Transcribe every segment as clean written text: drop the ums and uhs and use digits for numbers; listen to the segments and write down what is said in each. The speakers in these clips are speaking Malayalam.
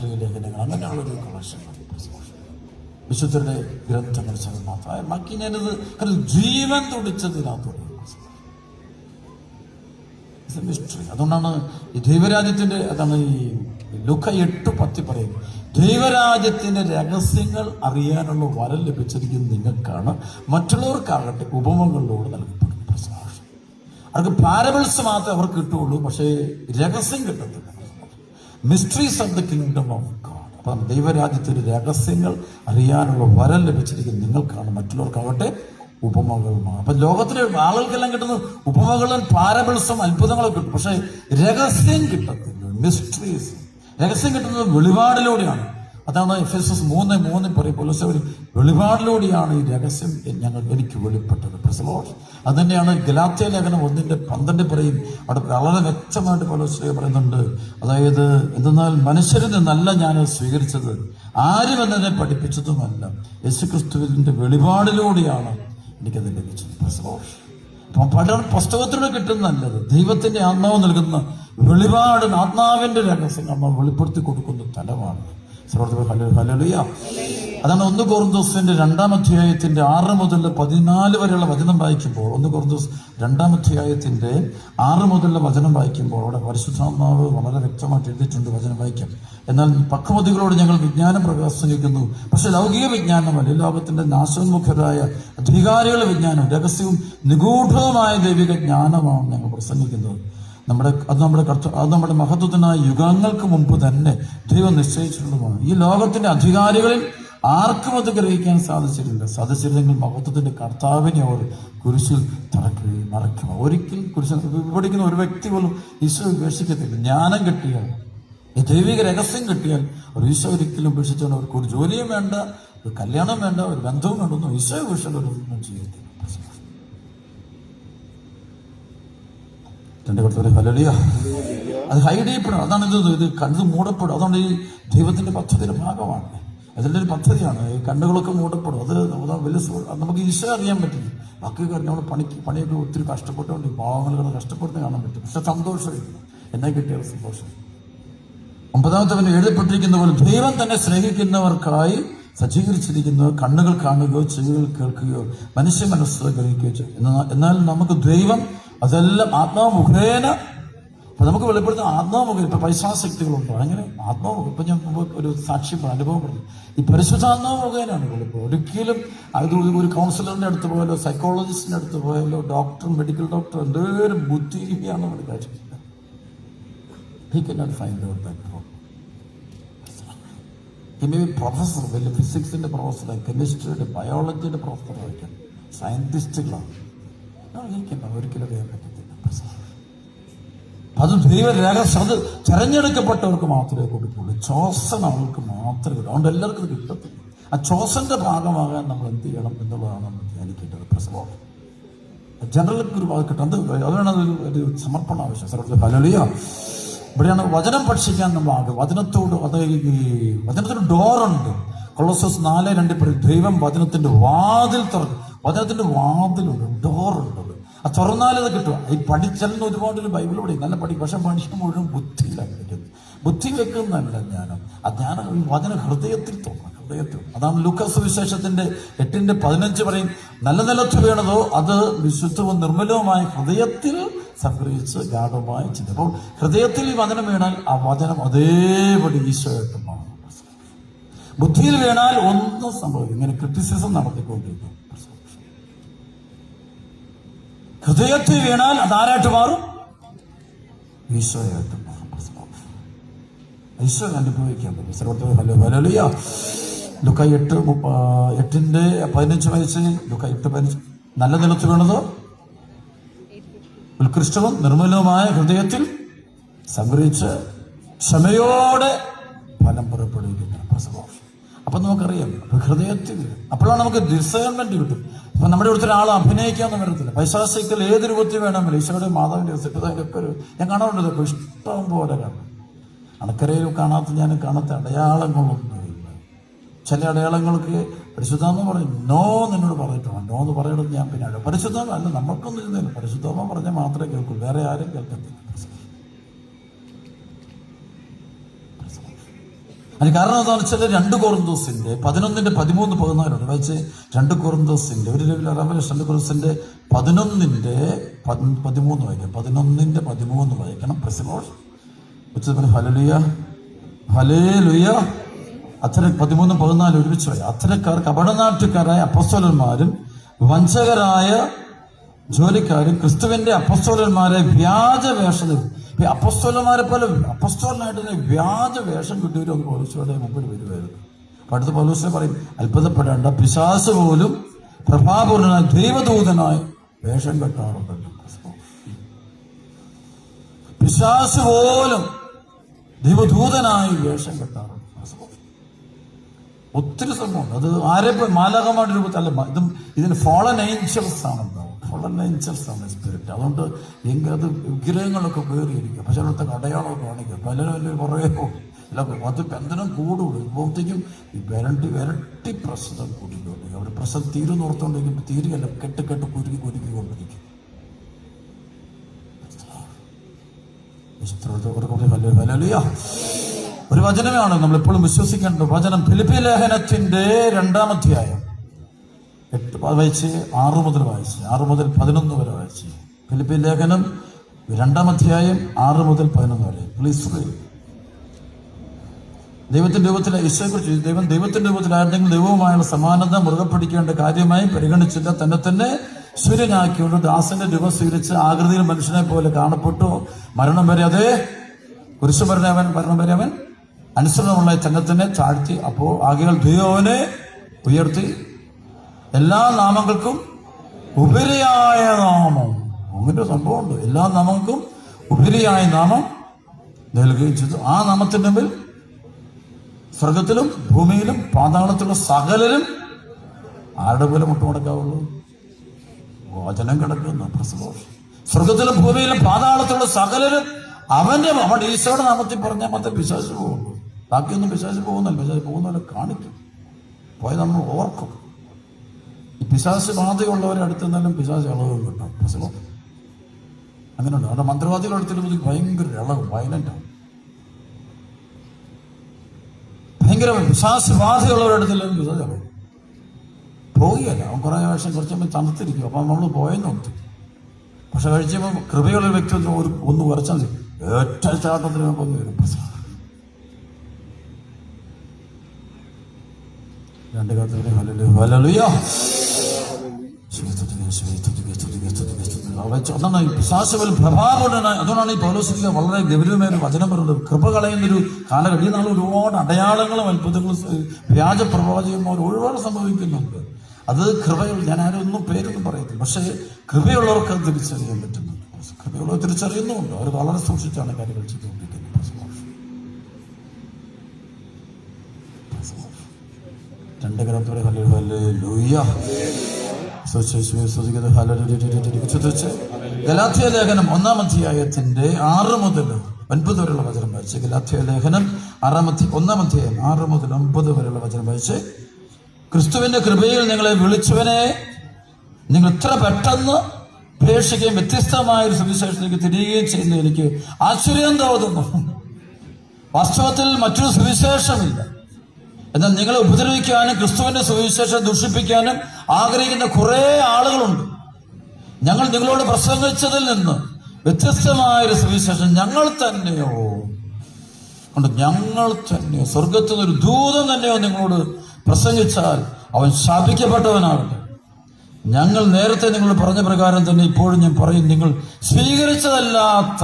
രാത്രി ലേഖനങ്ങൾ, അങ്ങനെയുള്ളൊരു കളക്ഷൻ. വിശുദ്ധരുടെ ഗ്രന്ഥങ്ങൾ മാത്രം ബാക്കി ഞാനത് ജീവൻ തുടിച്ചതിനകത്തോടെ മിസ്റ്ററി. അതുകൊണ്ടാണ് ഈ ദൈവരാജ്യത്തിന്റെ, അതാണ് ഈ ലൂക്ക 8:10 പറയുന്നത്, ദൈവരാജ്യത്തിന്റെ രഹസ്യങ്ങൾ അറിയാനുള്ള വരം ലഭിച്ചിരിക്കുന്നത് നിങ്ങൾക്കാണ്, മറ്റുള്ളവർക്കാകട്ടെ ഉപമകളിലൂടെ നൽകപ്പെടുന്നു. അവർക്ക് പാരബിൾസ് മാത്രമേ അവർക്ക് കിട്ടുള്ളൂ, പക്ഷേ രഹസ്യം കിട്ടത്തില്ല. Mysteries of the kingdom of God. അപ്പം ദൈവരാജ്യത്തിന്റെ രഹസ്യങ്ങൾ അറിയാനുള്ള വരം ലഭിച്ചിരിക്കുന്നത് നിങ്ങൾക്കാണ്, മറ്റുള്ളവർക്കാകട്ടെ ഉപമകളുമാണ്. അപ്പൊ ലോകത്തിലെ ആളുകൾക്കെല്ലാം കിട്ടുന്ന ഉപമകളും പാരബിൾസും അത്ഭുതങ്ങളൊക്കെ കിട്ടും, പക്ഷെ രഹസ്യം കിട്ടത്തില്ല. മിസ്റ്ററീസ്, രഹസ്യം കിട്ടുന്നത് വെളിപാടിലൂടെയാണ്. അതാണ് എഫെസസ് 3:3 പറയും, പൗലോസ് വെളിപാടിലൂടെയാണ് ഈ രഹസ്യം എനിക്ക് വെളിപ്പെട്ടത്. അത് തന്നെയാണ് ഗലാത്യ ലേഖനം 1:12 പറയും. അവിടെ വളരെ വ്യക്തമായിട്ട് പൗലോസ് പറയുന്നുണ്ട്, അതായത് എന്തെന്നാൽ മനുഷ്യരിൽ നിന്നല്ല ഞാൻ സ്വീകരിച്ചത്, ആരും എന്നതിനെ പഠിപ്പിച്ചതുമല്ല, യേശുക്രിസ്തുവിന്റെ വെളിപാടിലൂടെയാണ് എനിക്കത് ലഭിച്ചത്. അപ്പം പുസ്തകത്തിലൂടെ കിട്ടുന്നല്ലത്, ദൈവത്തിന്റെ ആത്മാവ് നൽകുന്ന വെളിപാട്, ആത്മാവിന്റെ രഹസ്യം നമ്മൾ വെളിപ്പെടുത്തി കൊടുക്കുന്ന തലമാണ്. ഹല്ലേലൂയ. അതാണ് 1 കൊരിന്തോസിന്റെ 2-ാം അധ്യായത്തിന്റെ 6 മുതൽ 14 വരെയുള്ള വചനം വായിക്കുമ്പോൾ, 1 കൊരിന്തോസ് 2-ാം അധ്യായത്തിന്റെ 6 മുതലുള്ള വചനം വായിക്കുമ്പോൾ അവിടെ പരിശുദ്ധാത്മാവ് വളരെ വ്യക്തമായിട്ട് എഴുതിയിട്ടുണ്ട്. വചനം വായിക്കാം. എന്നാൽ പക്വതികളോട് ഞങ്ങൾ വിജ്ഞാനം പ്രകാശിക്കുന്നു, പക്ഷെ ലൗകിക വിജ്ഞാനമല്ല, ഈ ലോകത്തിന്റെ നാശോന്മുഖരായ അധികാരികളുടെ വിജ്ഞാനം, രഹസ്യവും നിഗൂഢവുമായ ദൈവിക ജ്ഞാനമാണ് ഞങ്ങൾ പ്രസംഗിക്കുന്നത്. അത് നമ്മുടെ മഹത്വത്തിനായ യുഗങ്ങൾക്ക് മുമ്പ് തന്നെ ദൈവം നിശ്ചയിച്ചിട്ടുള്ളതാണ്. ഈ ലോകത്തിന്റെ അധികാരികളിൽ ആർക്കും അത് ഗ്രഹിക്കാൻ സാധിച്ചിരുന്നെങ്കിൽ മഹത്വത്തിന്റെ കർത്താവിനെ അവർ കുരിശിൽ തറക്കുകയും മറയ്ക്കും. ഒരിക്കലും കുരിശിൽ വിപടിക്കുന്ന ഒരു വ്യക്തി പോലും ഈശോ ഉപേക്ഷിക്കത്തില്ല. ജ്ഞാനം കിട്ടിയാൽ, ഈ ദൈവിക രഹസ്യം കിട്ടിയാൽ ഒരു ഈശോ ഒരിക്കലും ഉപേക്ഷിച്ചാൽ അവർക്ക് ഒരു ജോലിയും വേണ്ട, ഒരു കല്യാണം വേണ്ട, ഒരു ബന്ധവും വേണ്ടൊന്നും ഈശോ ഉപേക്ഷിച്ചാൽ ചെയ്യത്തില്ല. ഹല്ലേലൂയ. അത് ഹൈഡ് ചെയ്യപ്പെടും. അതാണ് ഇത് കണ്ണ് മൂടപ്പെടും. അതുകൊണ്ട് ഈ ദൈവത്തിന്റെ പദ്ധതിയുടെ ഭാഗമാണ്, അതിൻ്റെ ഒരു പദ്ധതിയാണ്. ഈ കണ്ണുകളൊക്കെ മൂടപ്പെടും. അത് വലിയ നമുക്ക് ഈശോ അറിയാൻ പറ്റില്ല. ബാക്കി നമ്മൾ പണിയൊക്കെ ഒത്തിരി കഷ്ടപ്പെട്ടുകൊണ്ട് പാവങ്ങൾ കഷ്ടപ്പെടുന്ന കാണാൻ പറ്റും. പക്ഷെ സന്തോഷമില്ല. എന്നെ കിട്ടിയ സന്തോഷം. 9-ാമത്തെ എഴുതപ്പെട്ടിരിക്കുന്ന പോലെ ദൈവം തന്നെ സ്നേഹിക്കുന്നവർക്കായി സജ്ജീകരിച്ചിരിക്കുന്നത് കണ്ണുകൾ കാണുകയോ ചെവികൾ കേൾക്കുകയോ മനുഷ്യ മനസ്സ് ഗ്രഹിക്കുകയോ ചെയ്യും. എന്നാൽ നമുക്ക് ദൈവം അതെല്ലാം ആത്മാവ് മുഖേന, അപ്പൊ നമുക്ക് വെളിപ്പെടുത്തുന്ന ആത്മാവ് മുഖേന. ഇപ്പൊ പൈശാശക്തികളുണ്ടോ? അങ്ങനെ ആത്മാവ്, ഇപ്പൊ ഞാൻ ഒരു സാക്ഷ്യം അനുഭവം പറഞ്ഞു, ഈ പരിശുദ്ധാത്മാവ് മുഖേനയാണ് വെളിപ്പെടുന്നത്. ഒരിക്കലും അത് ഒരു കൗൺസിലറിന്റെ അടുത്ത് പോയാലോ സൈക്കോളജിസ്റ്റിന്റെ അടുത്ത് പോയാലോ ഡോക്ടർ, മെഡിക്കൽ ഡോക്ടർ എന്തോരം ബുദ്ധിയാണ് നമ്മുടെ കാര്യം. He cannot find out that problem. He may be professor, വലിയ ഫിസിക്സിന്റെ പ്രൊഫസർ, കെമിസ്ട്രിയുടെ, ബയോളജിയുടെ പ്രൊഫസറായിരിക്കും, സയന്റിസ്റ്റുകളാണ്. ഒരിക്കലും അറിയാൻ പറ്റത്തില്ല. അത് ദൈവ രഹസ്യം, അത് തെരഞ്ഞെടുക്കപ്പെട്ടവർക്ക് മാത്രമേ കൊടുക്കുള്ളൂ. ചോസൻ ആൾക്ക് മാത്രമേ കിട്ടും. അതുകൊണ്ട് എല്ലാവർക്കും കിട്ടത്തില്ല. ആ ചോസന്റെ ഭാഗമാകാൻ നമ്മൾ എന്ത് ചെയ്യണം എന്നുള്ളതാണ് നമ്മൾ ധ്യാനിക്കേണ്ടത്. പ്രസവം ജനറൽ ഒരു ഭാഗം കിട്ടും. അതുകൊണ്ടാണ് ഒരു സമർപ്പണം ആവശ്യം. ഹല്ലേലൂയ. ഇവിടെയാണ് വചനം ഭക്ഷിക്കാൻ നമ്മൾ ആഗ്രഹം. വചനത്തോട്, അത് ഈ വചനത്തിന് ഡോറുണ്ട്. കൊളോസ്സസ് 4:2 പറയും, ദൈവം വചനത്തിന്റെ വാതിൽ തുറക്കും. വചനത്തിന്റെ വാതിലുണ്ട്, ഡോറുണ്ട്. അത് തുറന്നാലത് കിട്ടുക. ഈ പഠിച്ചെല്ലാം ഒരുപാട് ബൈബിൾ പഠിക്കും, നല്ല പഠിക്കും. പക്ഷെ പഠിക്കാൻ മുഴുവൻ ബുദ്ധിയിലാണ് പഠിക്കുന്നത്. ബുദ്ധി വെക്കുന്നതല്ല ജ്ഞാനം. ആ ജ്ഞാനം ഈ വചന ഹൃദയത്തിൽ തോന്നണം, ഹൃദയത്തിൽ. അതാണ് ലൂക്കാസ് സുവിശേഷത്തിന്റെ 8:15 പറയും, നല്ല നിലത്ത് വീണതോ അത് വിശുദ്ധവും നിർമ്മലവുമായ ഹൃദയത്തിൽ സംഗ്രഹിച്ച് ഗാഠമായി ചിന്ത. അപ്പോൾ ഹൃദയത്തിൽ ഈ വചനം വീണാൽ ആ വചനം അതേപടി ഈശോയായിട്ട് മാറും. ബുദ്ധിയിൽ വീണാൽ ഒന്നും സംഭവിക്കും. ഇങ്ങനെ ക്രിറ്റിസിസം നടത്തിക്കൊണ്ടിരിക്കും. ഹൃദയത്തിൽ വീണാൽ അതാരായിട്ട് മാറും? ഈശോയായിട്ട് മാറും. ഈശോ അനുഭവിക്കാൻ പറ്റും. ഹല്ലേലൂയ. ലൂക്ക 8:15 വായിച്ച്. ലൂക്ക 8:15 നല്ല നിലത്ത് വീണതോ ഉത്കൃഷ്ടവും നിർമ്മലവുമായ ഹൃദയത്തിൽ സംഗ്രഹിച്ച് ക്ഷമയോടെ ഫലം പുറപ്പെടുവിക്കുന്ന. അപ്പൊ നമുക്കറിയാം ഹൃദയത്തിൽ, അപ്പോഴാണ് നമുക്ക് ഡിസേൺമെന്റ് കിട്ടും. അപ്പൊ നമ്മുടെ ഇവിടുത്തെ ഒരാൾ അഭിനയിക്കാന്ന് വരത്തില്ല. പൈശാചിക്കൽ ഏത് രൂപത്തിൽ വേണമെങ്കിലും ഈശോയുടെ മാതാവിന്റെ ഒക്കെ ഞാൻ കാണാറുണ്ട്. ഇതൊക്കെ ഇഷ്ടം പോലെ കാണും. അണക്കരയിൽ കാണാത്ത അടയാളങ്ങളൊന്നുമില്ല. ചില അടയാളങ്ങൾക്ക് പരിശുദ്ധാത്മ പറയും, നോ നിന്നോട് പറഞ്ഞിട്ടുണ്ട്. നോ എന്ന് പറയണത് ഞാൻ പിന്നെ പരിശുദ്ധാത്മ അല്ല, നമുക്കൊന്നും ഇരുന്നില്ല. പരിശുദ്ധാത്മ പറഞ്ഞാൽ മാത്രമേ കേൾക്കൂ, വേറെ ആരും കേൾക്കത്തില്ല. അതിന് കാരണം എന്താണെന്ന് വെച്ചാൽ 2 കൊറിന്തോസിന്റെ 11:13-14 വായിച്ച്. 2 കൊറിന്തോസിന്റെ ഒരു റെവലേഷൻ 2 കൊറിന്തോസിന്റെ 11:13 വായിക്കാം. 11:13 വായിക്കണം. ഉച്ചത്തിൽ ഹല്ലേലൂയ ഹല്ലേലൂയ. അത്തരം 13-14 ഒരുമിച്ച് വായിക്കാം. അത്തരക്കാർ കപടനാട്ടുകാരായ അപ്പോസ്തലന്മാരും വഞ്ചകരായ ജോലിക്കാരും ക്രിസ്തുവിന്റെ അപ്പോസ്തലന്മാരെ വ്യാജ വേഷത്തിൽ, അപ്പോസ്തലന്മാരെ പോലെ അപ്പോസ്തലനായിട്ട് തന്നെ വ്യാജ വേഷം കിട്ടിയവരും ഒന്ന് പൗലോസിന്റെ മുമ്പിൽ വരുമായിരുന്നു. അടുത്ത പൗലോസിനെ പറയും, അത്ഭുതപ്പെടേണ്ട, പിശാച് പോലും പ്രഭാപൂർണനായി ദൈവദൂതനായി വേഷം കെട്ടാറുണ്ടല്ലോ. പിശാച് പോലും ദൈവദൂതനായി വേഷം കെട്ടാറുണ്ട്. ഒത്തിരി സംഭവമുണ്ട്. അത് ആരെപ്പോ മാലാഖമാരുടെ രൂപത്തിൽ അല്ല, ഇതിന് ഫോളൻ ഏഞ്ചൽസ് ആണുണ്ടാവും. ഫോളൻ ഏഞ്ചൽസ് ആണ് സ്പിരിറ്റ്. അതുകൊണ്ട് അത് വിഗ്രഹങ്ങളൊക്കെ കയറിയിരിക്കുക. പക്ഷെ അവിടുത്തെ അടയാളമൊക്കെ കാണിക്കുക. പലരും കുറേ അല്ല, അത് ബന്ധനം കൂടുള്ളൂ. ഇപ്പോഴത്തേക്കും ഇരട്ടി പ്രശ്നം കൂടിക്കൊണ്ടിരിക്കും. അവർ പ്രശ്നം തീരുന്നോർത്തോണ്ടിരിക്കും. തീരുകയല്ല, കെട്ട് കുരുക്കിക്കൊണ്ടിരിക്കും. ഒരു വചനമാണ് നമ്മൾ എപ്പോഴും വിശ്വസിക്കേണ്ട വചനം. ഫിലിപ്പി ലേഖനത്തിന്റെ 2-ാം അധ്യായം 8 വായിച്ച് 6 മുതൽ വായിച്ച് 6 മുതൽ 11 വരെ വായിച്ച്. ഫിലിപ്പി ലേഖനം 2-ാം അധ്യായം 6 മുതൽ 11 വരെ. പ്ലീസ്. ദൈവത്തിന്റെ രൂപത്തിൽ ഈശോയെക്കുറിച്ച് ദൈവത്തിന്റെ രൂപത്തിൽ ആരുടെങ്കിലും ദൈവവുമായുള്ള സമാനത മുറുകെ പിടിക്കേണ്ട കാര്യമായി പരിഗണിച്ചില്ല. തന്നെ സൂര്യനാക്കിക്കൊണ്ട് ദാസന്റെ രൂപം സ്വീകരിച്ച് ആകൃതിയിൽ മനുഷ്യനെ പോലെ കാണപ്പെട്ടു. മരണം വരെ അതേ കുരിശ് മരണം വരെ അവൻ അനുസരണമുള്ള തന്നെ താഴ്ത്തി. അപ്പോൾ ആകയാൽ ദൈവം അവനെ ഉയർത്തി എല്ലാ നാമങ്ങൾക്കും ഉപരിയായ നാമം. അങ്ങനെ സംഭവമുണ്ട്. എല്ലാ നാമങ്ങൾക്കും ഉപരിയായ നാമം നൽകുകയും ചെയ്തു. ആ നാമത്തിന്റെ മുമ്പിൽ സ്വർഗത്തിലും ഭൂമിയിലും പാതാളത്തിലുള്ള സകലരും ആരുടെ പോലെ മുട്ടുമടക്കാവുള്ളൂ? വചനം കിടക്കുന്ന സ്വർഗത്തിലും ഭൂമിയിലും പാതാളത്തിലുള്ള സകലരും അവന്റെ ഈശോയുടെ നാമത്തിൽ പറഞ്ഞാൽ മാത്രമേ പിശാച് പോകുള്ളൂ. ബാക്കിയൊന്നും പിശാച് പോകുന്നല്ല. പിശാച് പോകുന്നവരെ കാണിക്കും. പോയത് നമ്മൾ ഓർക്കും. ഈ പിശാച് ബാധയുള്ളവരെ അടുത്തുനിന്നാലും പിശാച് ഇളവ് കിട്ടും. അങ്ങനെയുണ്ട്. അവിടെ മന്ത്രവാദികളുടെ അടുത്തിരുന്നത് ഭയങ്കര ഇളവ്, വയലന്റാണ്. ഭയങ്കര പിശാച് ബാധയുള്ളവരുടെ അടുത്തില്ലെങ്കിലും പിശാച് ഇളവ് പോവുകയല്ല. അവൻ കുറേ വർഷം കുറച്ചുമ്പോൾ തണുത്തിരിക്കും. അപ്പം നമ്മൾ പോയെന്ന് നോക്കി. പക്ഷെ കഴിച്ചപ്പോൾ കൃപയുള്ള വ്യക്തി ഒന്ന് കുറച്ചാൽ മതി, ഒറ്റ ചാട്ടത്തിന് വരും. രണ്ട് കാലത്ത് ഹല്ലേലൂയ. പിശാചുകൾ പ്രഭാവമുടനായി. അതുകൊണ്ടാണ് ഈ പൗലോസിന്റെ വളരെ ഗൗരവമായ ഒരു വചനം പറയുന്നത്. കൃപ കളയുന്നൊരു കാലഘട്ടം. ഈ നാൾ ഒരുപാട് അടയാളങ്ങളും അത്ഭുതങ്ങളും വ്യാജ പ്രവാചകന്മാർ ഒരുപാട് സംഭവിക്കുന്നുണ്ട്. അത് കൃപയുള്ള, ഞാൻ ആരൊന്നും പേരൊന്നും പറയത്തില്ല, പക്ഷേ കൃപയുള്ളവർക്ക് അത് തിരിച്ചറിയാൻ പറ്റുന്നുണ്ട്. കൃപയുള്ളവർ തിരിച്ചറിയുന്നുമുണ്ട്. അവർ വളരെ സൂക്ഷിച്ചാണ് കാര്യങ്ങൾ ചെയ്തുകൊണ്ടിരിക്കുന്നത്. രണ്ട് ഗ്രന്ഥത്തോടെ ഹല്ലേലൂയ. ഗലാത്യ ലേഖനം 1-ാം അധ്യായത്തിന്റെ 6 മുതൽ 9 വരെയുള്ള വചനം വായിച്ച്. ഗലാത്യ ലേഖനം 1-ാം അധ്യായം 6 മുതൽ 9 വരെയുള്ള വചനം വായിച്ച്. ക്രിസ്തുവിന്റെ കൃപയിൽ നിങ്ങളെ വിളിച്ചവനെ നിങ്ങൾ ഇത്ര പെട്ടെന്ന് ഉപേക്ഷിക്കുകയും വ്യത്യസ്തമായ ഒരു സുവിശേഷത്തിലേക്ക് തിരികുകയും ചെയ്യുന്ന എനിക്ക് ആശ്ചര്യം തോന്നുന്നു. വാസ്തവത്തിൽ മറ്റൊരു സുവിശേഷമില്ല. എന്നാൽ നിങ്ങളെ ഉപദ്രവിക്കാനും ക്രിസ്തുവിന്റെ സുവിശേഷം ദൂഷിപ്പിക്കാനും ആഗ്രഹിക്കുന്ന കുറെ ആളുകളുണ്ട്. ഞങ്ങൾ നിങ്ങളോട് പ്രസംഗിച്ചതിൽ നിന്ന് വ്യത്യസ്തമായൊരു സുവിശേഷം ഞങ്ങൾ തന്നെയോ സ്വർഗത്തിൽ നിന്നൊരു ദൂതൻ തന്നെയോ നിങ്ങളോട് പ്രസംഗിച്ചാൽ അവൻ ശാപിക്കപ്പെട്ടവനാകട്ടെ. ഞങ്ങൾ നേരത്തെ നിങ്ങൾ പറഞ്ഞ പ്രകാരം തന്നെ ഇപ്പോഴും ഞാൻ പറയും, നിങ്ങൾ സ്വീകരിച്ചതല്ലാത്ത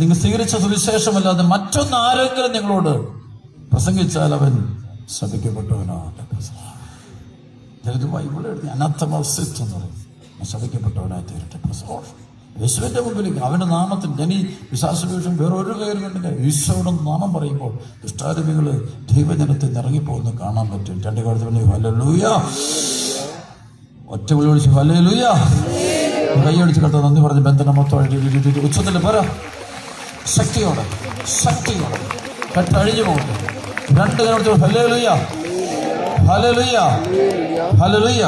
നിങ്ങൾ സ്വീകരിച്ച സുവിശേഷമല്ലാതെ മറ്റൊന്ന് ആരെങ്കിലും നിങ്ങളോട് പ്രസംഗിച്ചാൽ അവൻ ശപിക്കപ്പെട്ടവനാകട്ടെ. ബൈബിൾ എഴുതി അനർത്ഥമസ്തിത്വം എന്ന് പറയും. ശപിക്കപ്പെട്ടവനായി തീരട്ടെ. യേശുവിന്റെ മുമ്പിലേക്ക് അവന്റെ നാമത്തിൽ ഞാൻ ഈ വിശ്വാസപേക്ഷം വേറൊരു പേര് കണ്ടില്ല. ഈശോയുടെ നാമം പറയുമ്പോൾ ദുഷ്ടാരൂപികള് ദൈവജനത്തിൽ ഇറങ്ങിപ്പോകുന്ന കാണാൻ പറ്റും. രണ്ട് കാലത്ത് ഹല്ലേലൂയ. ഒറ്റ വിളി വിളിച്ച് ഹല്ലേലൂയ. കൈയടിച്ച് കണ്ട നന്ദി പറഞ്ഞ് ബന്ധനം മൊത്തം ഉച്ചത്തിൽ പറ. ശക്തിയോടെ കെട്ടഴിഞ്ഞു പോകട്ടെ. രണ്ട് കാലത്ത് ഹല്ലേലൂയ ഹല്ലേലൂയ ഹല്ലേലൂയ.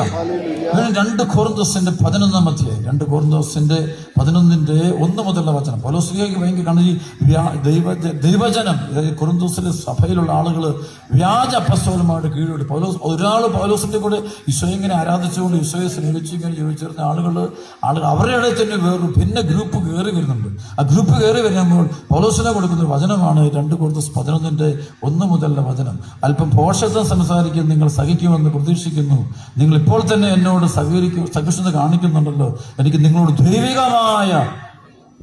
2 കൊരിന്തോസിന്റെ 11-ാം അധ്യായം, 2 കൊരിന്തോസിന്റെ 11-1 മുതലുള്ള വചനം. പൗലോസ്ലിഹയ്ക്ക് ഭയങ്കര കാരണം ഈ ദൈവജനം കൊരിന്തോസിലെ സഭയിലുള്ള ആളുകൾ വ്യാജ അപ്പസ്തലന്മാരുടെ കീഴോട്ട് പൗലോസിന്റെ കൂടെ ഈശോയെ ഇങ്ങനെ ആരാധിച്ചുകൊണ്ട് ഈശോയെ സ്നേഹിച്ചു ഇങ്ങനെ ചോദിച്ചിരുന്ന ആളുകൾ അവരുടെ ഇടയിൽ തന്നെ പിന്നെ ഗ്രൂപ്പ് കയറി വരുന്നുണ്ട്. ആ ഗ്രൂപ്പ് കയറി വരുമ്പോൾ പൗലോസിനെ കൊടുക്കുന്ന വചനമാണ് 2 കൊരിന്തോസ് 11-1 മുതലുള്ള വചനം. അല്പം പോഷത്വം സംസാരിക്കും നിങ്ങൾ സഹിക്കുമെന്ന് പ്രതീക്ഷിക്കുന്നു. നിങ്ങൾ ഇപ്പോൾ തന്നെ എന്നോട് സഹിഷ്ണുത കാണിക്കുന്നുണ്ടല്ലോ. എനിക്ക് നിങ്ങളോട് ദൈവികമായ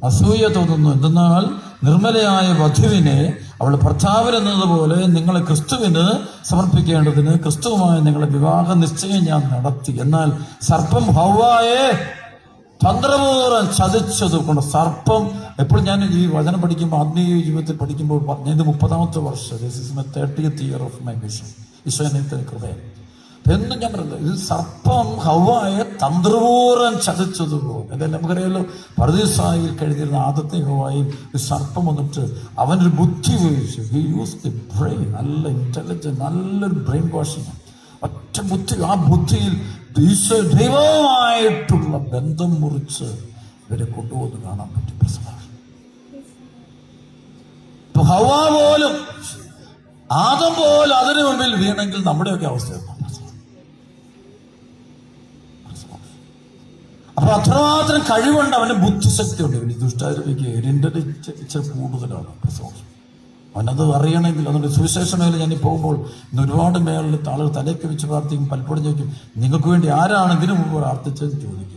അസൂയ തോന്നുന്നു. എന്തെന്നാൽ നിർമ്മലയായ വധുവിനെ അവളുടെ ഭർത്താവിനെന്നതുപോലെ നിങ്ങളെ ക്രിസ്തുവിന് സമർപ്പിക്കേണ്ടതിന് ക്രിസ്തുവുമായി നിങ്ങളുടെ വിവാഹ നിശ്ചയം ഞാൻ നടത്തി. എന്നാൽ സർപ്പം ഹവ്വായെ തന്ത്രപൂർവ്വം ചതിച്ചതുകൊണ്ട് സർപ്പം എപ്പോഴും ഞാൻ ഈ വചനം പഠിക്കുമ്പോൾ ആത്മീയ ജീവിതത്തിൽ പഠിക്കുമ്പോൾ ഞാൻ ഇത് 30ാമത്തെ വർഷം, this is my 30th year of my mission. ഈശോയുടെ കൃപയാണ്. എന്നും ഞാൻ പറയുന്നത് ഇത് സർപ്പം ഹവ്വായെ തന്ത്രപൂർവ്വം ചതിച്ചതുപോലെ. അതെല്ലാം നമുക്കറിയാമല്ലോ, പർദീസായിൽ കഴിഞ്ഞിരുന്ന ആദ്യത്തെ ഹവ്വായും ഈ സർപ്പം വന്നിട്ട് അവനൊരു ബുദ്ധി ഉപയോഗിച്ചു. ഹി യൂസ് ദി ബ്രെയിൻ, നല്ല ഇന്റലിജന്റ്, നല്ലൊരു ബ്രെയിൻ വാഷിങ്, ഒറ്റ ബുദ്ധി. ആ ബുദ്ധിയിൽ ദൈവവുമായിട്ടുള്ള ബന്ധം മുറിച്ച് ഇവരെ കൊണ്ടുപോകുന്നത് കാണാൻ പറ്റും. ഇപ്പൊ ഹവ്വ പോലും ആദം പോലും അതിനു മുമ്പിൽ വീണെങ്കിൽ നമ്മുടെയൊക്കെ അവസ്ഥ. അപ്പൊ അത്രമാത്രം കഴിവുണ്ട്, അവന് ബുദ്ധിശക്തി ഉണ്ട്. ഇവന് ദുഷ്ടാരൂപിക്ക് ഇച്ചിരി കൂടുതലാണ്. അവനത് അറിയണമെങ്കിൽ അതുകൊണ്ട് സുവിശേഷ മേഖല ഞാൻ പോകുമ്പോൾ ഇന്ന് ഒരുപാട് മേഖലയിൽ ആളുകൾ തലയ്ക്ക് വെച്ച് പ്രാർത്ഥിക്കും. പലപ്പോഴും ചോദിക്കും നിങ്ങൾക്ക് വേണ്ടി ആരാണ് ഇതിനു മുമ്പ് പ്രാർത്ഥിച്ചതെന്ന് ചോദിക്കുന്നത്.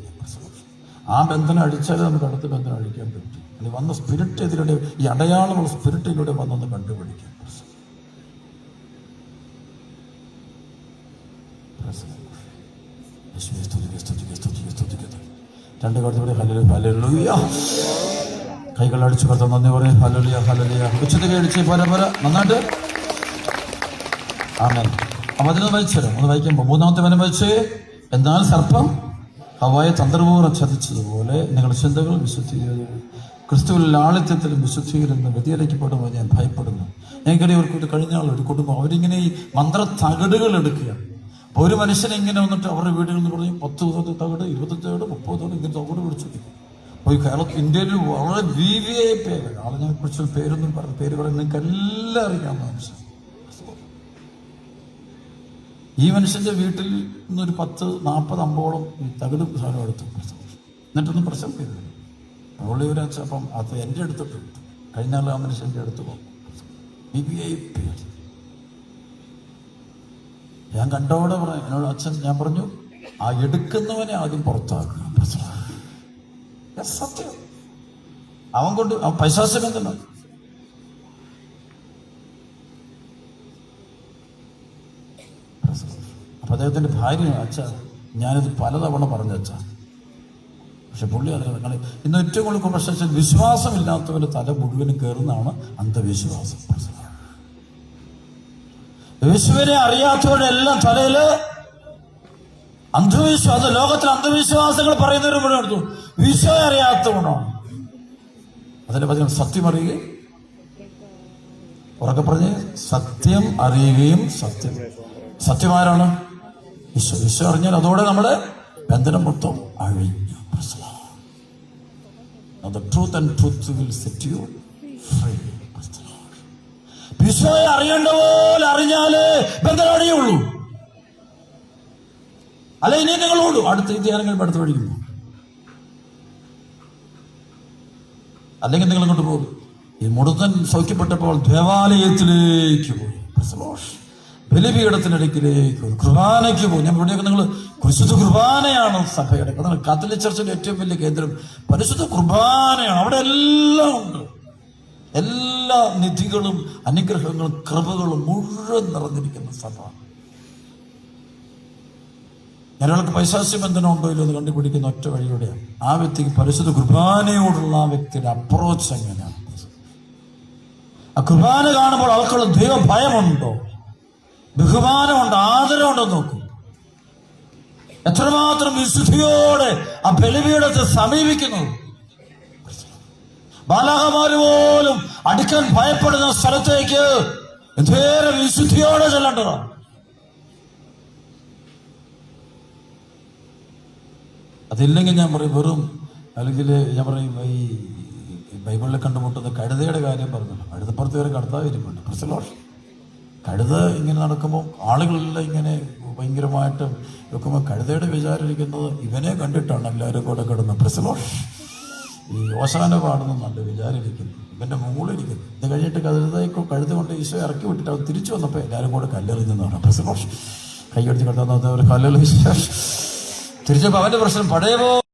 ആ ബന്ധനം അടിച്ചാലേ നമുക്ക് അടുത്ത ബന്ധനം അഴിക്കാൻ പറ്റും. അത് വന്ന സ്പിരിറ്റ് ഇതിലൂടെ, ഈ അടയാളമുള്ള സ്പിരിറ്റിലൂടെ വന്നൊന്ന് കണ്ടുപിടിക്കാം. രണ്ട് കടത്തോടെ ഹല്ലേലൂയ, കൈകൾ അടിച്ചു കർത്താൻ നന്ദി പറയും. Hallelujah hallelujah. ഉച്ചത്തിൽ അടിച്ച് പോരാ നന്നായിട്ട്. ആമേൻ. അപ്പം അതിനൊന്ന് വായിച്ചുതരാം. ഒന്ന് വായിക്കുമ്പോൾ 3-ാമത്തെ വചനം വായിച്ച്, എന്നാൽ സർപ്പം ഹവ്വായെ തന്ത്രപൂർവ്വം ചതിച്ചതുപോലെ നിങ്ങളുടെ ചിന്തകൾ ക്രിസ്തുവിൽ ലാളിത്യത്തിലും വിശുദ്ധിയിലും വ്യതിചലിക്കപ്പെടുമ്പോൾ ഞാൻ ഭയപ്പെടുന്നു. എനിക്കറിയാം കഴിഞ്ഞ ഒരു കുടുംബം അവരിങ്ങനെ ഈ മന്ത്ര തകിടുകൾ എടുക്കുക. ഒരു മനുഷ്യനെ ഇങ്ങനെ വന്നിട്ട് അവരുടെ വീടുകളിൽ നിന്ന് പറഞ്ഞ് 10 തകിട് 20 തകിട് 30 തകിട് ഇങ്ങനെ തകിട് പിടിച്ചു. അപ്പോൾ ഈ കേരളത്തിൽ ഇന്ത്യയിൽ വളരെ VIP ആളെ ഞാൻ കുറിച്ച് പേരൊന്നും പറഞ്ഞു, പേര് പറയാൻ നിങ്ങൾക്ക് എല്ലാം അറിയാവുന്ന മനുഷ്യൻ. ഈ മനുഷ്യന്റെ വീട്ടിൽ നിന്നൊരു 10-40 അമ്പോളം ഈ തകിട് സാധനം എടുത്തു. എന്നിട്ടൊന്നും പ്രശ്നം ചെയ്തില്ല. പുള്ളി ഒരു അപ്പം അത് എൻ്റെ അടുത്തിട്ട് കഴിഞ്ഞാൽ ആ മനുഷ്യൻ്റെ അടുത്ത് പോകും. VIP. ഞാൻ കണ്ടോടെ പറഞ്ഞു, എന്നോട് അച്ഛൻ ഞാൻ പറഞ്ഞു, ആ എടുക്കുന്നവനെ ആദ്യം പുറത്താക്കുക. സത്യം. അവൻ കൊണ്ട് പൈശാചികം തന്നെ. അപ്പൊ അദ്ദേഹത്തിന്റെ ഭാര്യ, അച്ഛ ഞാനിത് പലതവണ പറഞ്ഞു അച്ഛ, പക്ഷെ പുള്ളി അറിയാം. ഇന്ന് ഏറ്റവും കൂടുതൽ പക്ഷേ വിശ്വാസമില്ലാത്തവരുടെ തല മുഴുവനും കയറുന്നതാണ് അന്ധവിശ്വാസം. യേശുവിനെ അറിയാത്തവരുടെ എല്ലാം തലയില് അന്ധവിശ്വാസം. ലോകത്തിൽ അന്ധവിശ്വാസങ്ങൾ പറയുന്നവർ മുഴുവൻ എടുത്തു. ഈശോയെ അറിയാത്തവനാണ്. അതിന്റെ പതിവ് സത്യം അറിയുകയും, ഉറക്കെ പറഞ്ഞ് സത്യം അറിയുകയും. സത്യമാരാണ് ഈശോ. ഈശോ അറിഞ്ഞാൽ അതോടെ നമ്മുടെ ബന്ധനം മൊത്തം അഴിഞ്ഞു. The truth and truth will set you free. ഈശോയെ അറിയേണ്ട പോലെ അറിഞ്ഞാലേ ബന്ധനം അഴിയുള്ളൂ. അല്ല ഇനി നിങ്ങളുള്ളൂ. അടുത്ത ധ്യാനങ്ങൾ അടുത്ത് പഠിക്കുന്നു. അല്ലെങ്കിൽ നിങ്ങൾ ഇങ്ങോട്ട് പോകും. ഈ മുടുത്തൻ സൗഖ്യപ്പെട്ടപ്പോൾ ദേവാലയത്തിലേക്ക് പോയി, ബലിപീഠത്തിനടുക്കിലേക്ക് പോയി, കുർബാനയ്ക്ക് പോയി. ഞാൻ ഇവിടെയൊക്കെ നിങ്ങൾ പരിശുദ്ധ കുർബാനയാണ് സഭയുടെ. കാത്തലിക് ചർച്ചിന്റെ ഏറ്റവും വലിയ കേന്ദ്രം പരിശുദ്ധ കുർബാനയാണ്. അവിടെ എല്ലാം ഉണ്ട്. എല്ലാ നിധികളും അനുഗ്രഹങ്ങളും കൃപകളും മുഴുവൻ നിറഞ്ഞിരിക്കുന്ന സഭ. ഒരാൾക്ക് പൈശാചിക ബന്ധനം ഉണ്ടോ ഇല്ലോ എന്ന് കണ്ടുപിടിക്കുന്ന ഒറ്റ വഴിയോടെയാണ്. ആ വ്യക്തിക്ക് പരിശുദ്ധ കുർബാനയോടുള്ള ആ വ്യക്തിയുടെ അപ്രോച്ച് എങ്ങനെയാണ്? ആ കുർബാന കാണുമ്പോൾ ആൾക്കുള്ള ദൈവ ഭയമുണ്ടോ, ബഹുമാനമുണ്ടോ, ആദരവുണ്ടോ നോക്കും. എത്രമാത്രം വിശുദ്ധിയോടെ ആ ബലിപീഠത്തെ സമീപിക്കുന്നു. ബാലകമാര് പോലും അടുക്കാൻ ഭയപ്പെടുന്ന സ്ഥലത്തേക്ക് എന്തേറെ വിശുദ്ധിയോടെ ചെല്ലേണ്ടതാണ്. അതില്ലെങ്കിൽ ഞാൻ പറയും വെറും, അല്ലെങ്കിൽ ഞാൻ പറയും ഈ ബൈബിളിൽ കണ്ടുമുട്ടുന്ന കഴുതയുടെ കാര്യം പറഞ്ഞല്ലോ. കഴുതപ്പുറത്ത് കയറി കടത്താതിരിപ്പുണ്ട്. പ്രസലോഷ് കഴുത ഇങ്ങനെ നടക്കുമ്പോൾ ആളുകളെല്ലാം ഇങ്ങനെ ഭയങ്കരമായിട്ട് വെക്കുമ്പോൾ കഴുതയുടെ വിചാരിക്കുന്നത് ഇവനെ കണ്ടിട്ടാണ് എല്ലാവരും കൂടെ കിടന്ന് പ്രസലോഷ് ഈ ഓശാന പാടുന്ന നല്ല വിചാരിക്കുന്നു, ഇവൻ്റെ മുകളിലിരിക്കുന്നു. ഇത് കഴിഞ്ഞിട്ട് കഴുത കൊണ്ട് ഈശോ ഇറക്കി വിട്ടിട്ട് അത് തിരിച്ചു വന്നപ്പോൾ എല്ലാവരും കൂടെ കല്ലെറിഞ്ഞെന്ന് പറഞ്ഞു. പ്രസലോഷ് കൈയടിച്ച് കിടത്താൻ ഒരു കല്ലെറിഞ്ഞ് തിരിച്ചപ്പോൾ അവൻ്റെ പ്രശ്നം പഴയ